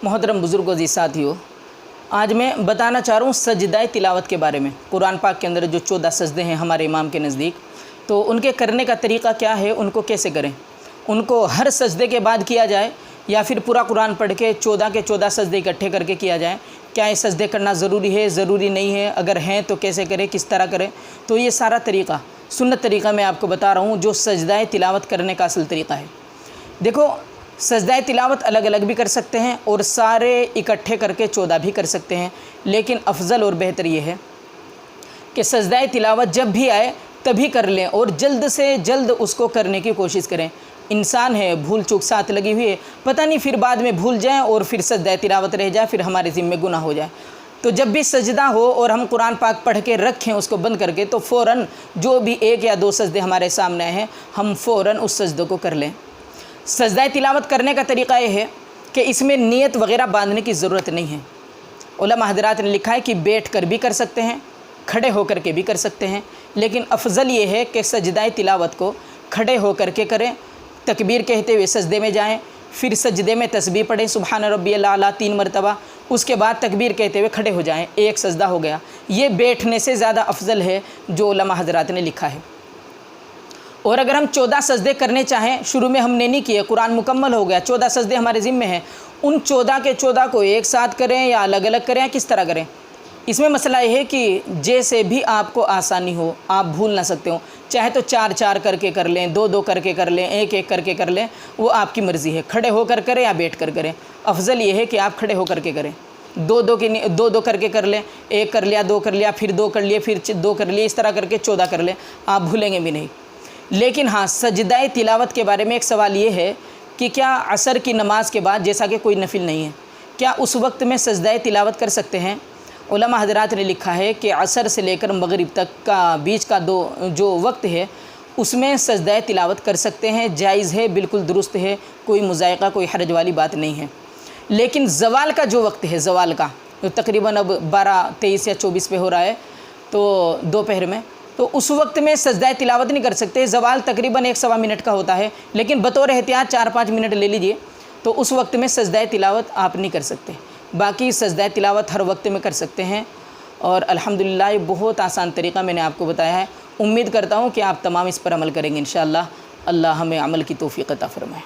मोहतरम बुज़ुर्गों जी साथियों, आज मैं बताना चाह रहा हूँ सजदाए तिलावत के बारे में। कुरान पाक के अंदर जो 14 सजदे हैं हमारे इमाम के नज़दीक, तो उनके करने का तरीक़ा क्या है, उनको कैसे करें, उनको हर सजदे के बाद किया जाए या फिर पूरा कुरान पढ़ के 14 के 14 सजदे इकट्ठे करके किया जाए, क्या ये सजदे करना ज़रूरी है, ज़रूरी नहीं है, अगर हैं तो कैसे करें, किस तरह करें। तो ये सारा तरीक़ा सुन्नत तरीक़ा मैं आपको बता रहा हूँ, जो सजदाए तिलावत करने का असल तरीक़ा है। देखो, सजदाए तिलावत अलग अलग भी कर सकते हैं और सारे इकट्ठे करके 14 भी कर सकते हैं, लेकिन अफजल और बेहतर ये है कि सजदाए तिलावत जब भी आए तभी कर लें और जल्द से जल्द उसको करने की कोशिश करें। इंसान है, भूल चूक साथ लगी हुई है, पता नहीं फिर बाद में भूल जाएं और फिर सजदाए तिलावत रह जाए, फिर हमारे ज़िम्मे गुनाह हो जाए। तो जब भी सजदा हो और हम कुरान पाक पढ़ के रखें उसको बंद करके, तो फ़ौरन जो भी 1 या 2 सजदे हमारे सामने हैं, हम फ़ौरन उस सजदों को कर लें। सजदाए तिलावत करने का तरीक़ा ये है कि इसमें नियत वग़ैरह बांधने की ज़रूरत नहीं है। उलमा हज़रात ने लिखा है कि बैठ कर भी कर सकते हैं, खड़े होकर के भी कर सकते हैं, लेकिन अफजल ये है कि सजदाए तिलावत को खड़े होकर के करें, तकबीर कहते हुए सजदे में जाएं, फिर सजदे में तस्बीह पढ़ें सुबहान रब्बियल आला 3 मरतबा, उसके बाद तकबीर कहते हुए खड़े हो जाएं, एक सजदा हो गया। ये बैठने से ज़्यादा अफजल है जो उलमा हज़रात ने लिखा है। और अगर हम 14 सजदे करने चाहें, शुरू में हमने नहीं किए, कुरान मुकम्मल हो गया, 14 सजदे हमारे ज़िम्मे हैं, उन 14 के 14 को एक साथ करें या अलग अलग करें या किस तरह करें, इसमें मसला ये है कि जैसे भी आपको आसानी हो, आप भूल ना सकते हो, चाहे तो 4-4 करके कर लें, 2-2 करके कर लें, 1-1 करके कर लें, वो आपकी मर्ज़ी है। खड़े होकर करें या बैठ कर करें, अफजल ये है कि आप खड़े होकर के करें। 2-2 करके कर लें, 1 कर लिया, 2 कर लिया, फिर 2 कर लिए, फिर 2 कर लिए, इस तरह करके 14 कर लें, आप भूलेंगे भी नहीं। लेकिन हाँ, सजदाए तिलावत के बारे में एक सवाल ये है कि क्या असर की नमाज के बाद, जैसा कि कोई नफिल नहीं है, क्या उस वक्त में सजदाए तिलावत कर सकते हैं? उलमा हज़रात ने लिखा है कि असर से लेकर मगरिब तक का बीच का जो वक्त है, उसमें सजदाए तिलावत कर सकते हैं, जायज़ है, बिल्कुल दुरुस्त है, कोई मुज़ायक़ा, कोई हरज वाली बात नहीं है। लेकिन ज़वाल का जो वक्त है, ज़वाल का जो तकरीबन अब 12, 23 या 24 पे हो रहा है, तो दोपहर में, तो उस वक्त में सजदाए तिलावत नहीं कर सकते। ज़वाल तकरीबन 1-1.25 मिनट का होता है, लेकिन बतौर एहतियात 4-5 मिनट ले लीजिए, तो उस वक्त में सजदाए तिलावत आप नहीं कर सकते। बाकी सजदाए तिलावत हर वक्त में कर सकते हैं और अल्हम्दुलिल्लाह ये बहुत आसान तरीक़ा मैंने आपको बताया है। उम्मीद करता हूँ कि आप तमाम इस पर अमल करेंगे इंशाअल्लाह। अल्लाह हमें अमल की तौफ़ीक़ अता फ़रमाए।